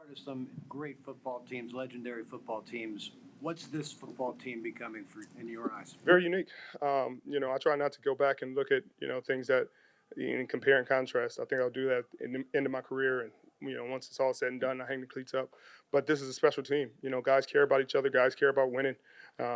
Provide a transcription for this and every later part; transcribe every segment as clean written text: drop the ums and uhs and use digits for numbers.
part of some great football teams, legendary football teams. What's this football team becoming in your eyes? Very unique. I try not to go back and look at things that and compare and contrast. I think I'll do that in the end of my career, and once it's all said and done, I hang the cleats up. But this is a special team. Guys care about each other. Guys care about winning.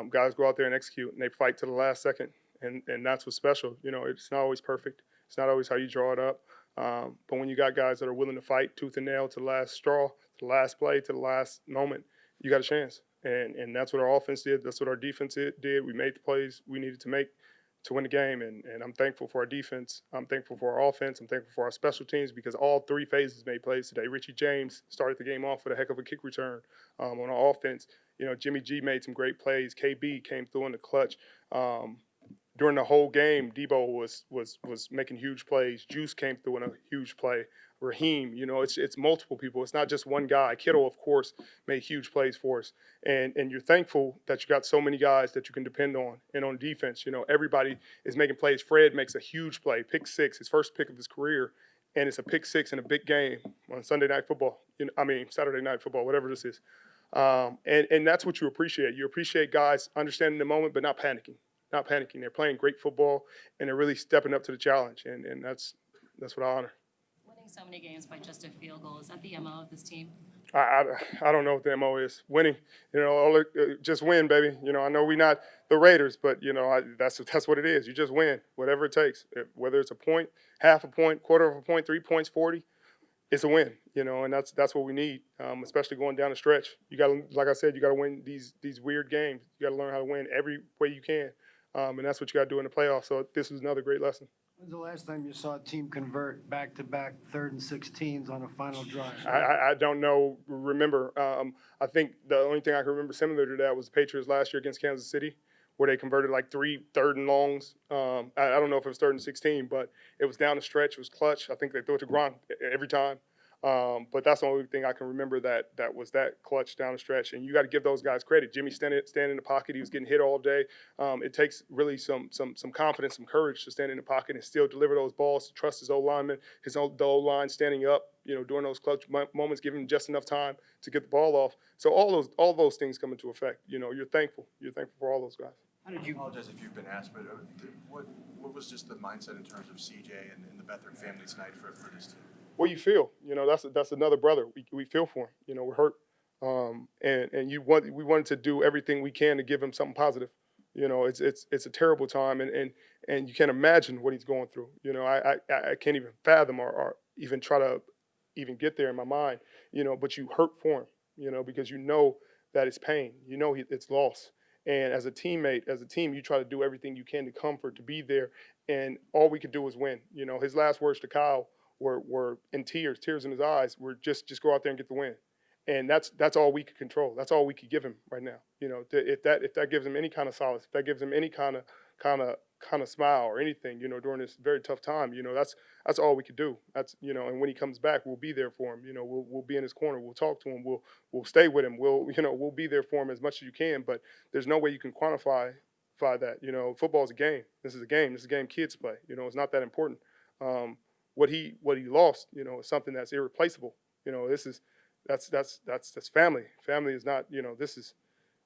Guys go out there and execute, and they fight to the last second, and that's what's special. It's not always perfect. It's not always how you draw it up. But when you got guys that are willing to fight tooth and nail to the last straw, to the last play, to the last moment, you got a chance. And that's what our offense did. That's what our defense did. We made the plays we needed to make to win the game. And I'm thankful for our defense. I'm thankful for our offense. I'm thankful for our special teams because all three phases made plays today. Richie James started the game off with a heck of a kick return on our offense. Jimmy G made some great plays. KB came through in the clutch. During the whole game, Debo was making huge plays. Juice came through in a huge play. Raheem, it's multiple people. It's not just one guy. Kittle, of course, made huge plays for us. And you're thankful that you got so many guys that you can depend on. And on defense, everybody is making plays. Fred makes a huge play, pick six, his first pick of his career. And it's a pick six in a big game on Sunday Night Football. Saturday Night Football, whatever this is. And that's what you appreciate. You appreciate guys understanding the moment but not panicking. Not panicking. They're playing great football, and they're really stepping up to the challenge. And that's what I honor. Winning so many games by just a field goal, is that the MO of this team? I don't know what the MO is. Winning, just win, baby. I know we're not the Raiders, but that's what it is. You just win, whatever it takes. Whether it's a point, half a point, quarter of a point, 3 points, 40, it's a win. And that's what we need, especially going down the stretch. You got to, like I said, you got to win these weird games. You got to learn how to win every way you can, and that's what you got to do in the playoffs. So this was another great lesson. When's the last time you saw a team convert back-to-back 3rd and 16s on a final drive? I don't know. Remember, I think the only thing I can remember similar to that was the Patriots last year against Kansas City, where they converted like 3 third and longs. I don't know if it was 3rd and 16, but it was down the stretch. It was clutch. I think they threw it to Gronk every time. But that's the only thing I can remember that was that clutch down the stretch. And you got to give those guys credit. Jimmy standing in the pocket. He was getting hit all day. It takes really some confidence, some courage to stand in the pocket and still deliver those balls, to trust his O-lineman, the O-line standing up, during those clutch moments, giving him just enough time to get the ball off. So all those things come into effect. You're thankful. You're thankful for all those guys. How did you? I apologize if you've been asked, but what was just the mindset in terms of CJ and the Beathard family tonight for this team? Well, you feel, that's another brother. We feel for him. We're hurt, and we wanted to do everything we can to give him something positive. It's a terrible time, and you can't imagine what he's going through. I can't even fathom or even try to even get there in my mind. But you hurt for him. Because that it's pain. It's loss. And as a teammate, as a team, you try to do everything you can to comfort, to be there, and all we could do was win. His last words to Kyle were in tears in his eyes, were just go out there and get the win. And that's all we could control. That's all we could give him right now. If that gives him any kind of solace, if that gives him any kind of smile or anything, during this very tough time, that's all we could do. And when he comes back, we'll be there for him. We'll be in his corner. We'll talk to him. We'll stay with him. We'll be there for him as much as you can. But there's no way you can quantify that. Football is a game. This is a game. This is a game kids play. It's not that important. What he lost, is something that's irreplaceable. That's family. Family is not, this is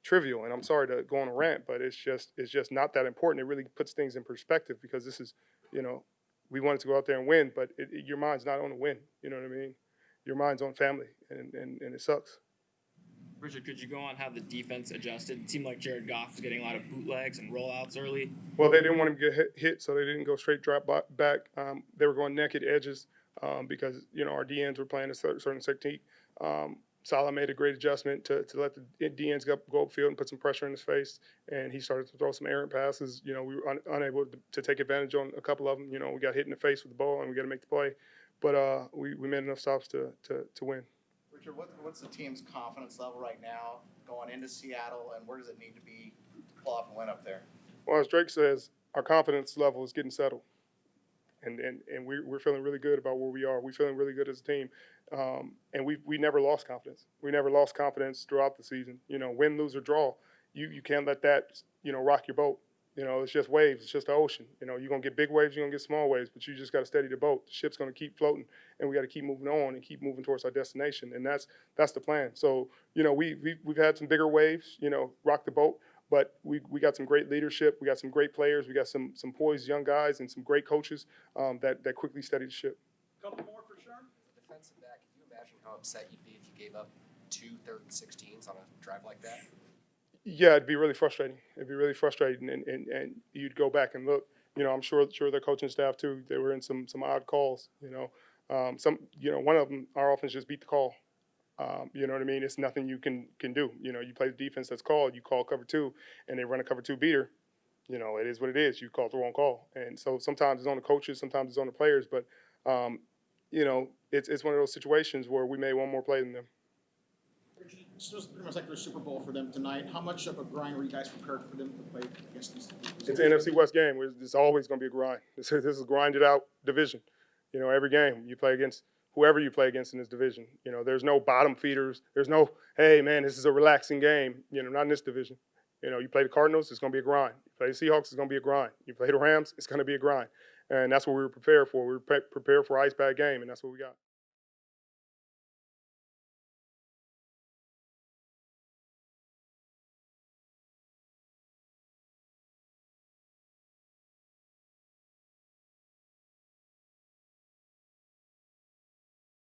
trivial. And I'm sorry to go on a rant, but it's just not that important. It really puts things in perspective because this is, we wanted to go out there and win, but your mind's not on the win. You know what I mean? Your mind's on family, and it sucks. Richard, could you go on how the defense adjusted? It seemed like Jared Goff was getting a lot of bootlegs and rollouts early. Well, they didn't want him to get hit, so they didn't go straight drop back. They were going naked edges because, our DNs were playing a certain technique. Salah made a great adjustment to let the DNs go upfield and put some pressure in his face, and he started to throw some errant passes. We were unable to take advantage on a couple of them. We got hit in the face with the ball, and we got to make the play. But we made enough stops to win. Richard, what's the team's confidence level right now going into Seattle, and where does it need to be to pull off a win up there? Well, as Drake says, our confidence level is getting settled, and we're feeling really good about where we are. We're feeling really good as a team, and we never lost confidence. We never lost confidence throughout the season. Win, lose, or draw, you can't let that rock your boat. It's just waves. It's just the ocean. You're going to get big waves, you're going to get small waves, but you just got to steady the boat. The ship's going to keep floating, and we got to keep moving on and keep moving towards our destination. And that's the plan. So, we've had some bigger waves, rock the boat, but we got some great leadership. We got some great players. We got some poised young guys and some great coaches that quickly steady the ship. Couple more for Sherman. Defensive back, can you imagine how upset you'd be if you gave up 2 3rd and 16s on a drive like that? Yeah, it'd be really frustrating. It'd be really frustrating, and you'd go back and look. I'm sure their coaching staff too. They were in some odd calls. One of them, our offense just beat the call. You know what I mean? It's nothing you can do. You play the defense that's called. You call cover 2, and they run a cover 2 beater. It is what it is. You call the wrong call, and so sometimes it's on the coaches, sometimes it's on the players. But it's one of those situations where we made one more play than them. Richard, this was pretty much like their Super Bowl for them tonight. How much of a grind were you guys prepared for them to play against these teams? It's an NFC West game. It's always going to be a grind. This is a grinded out division. Every game you play against whoever you play against in this division. There's no bottom feeders. There's no, hey, man, this is a relaxing game. Not in this division. You play the Cardinals, it's going to be a grind. You play the Seahawks, it's going to be a grind. You play the Rams, it's going to be a grind. And that's what we were prepared for. We were prepared for an ice bag game, and that's what we got.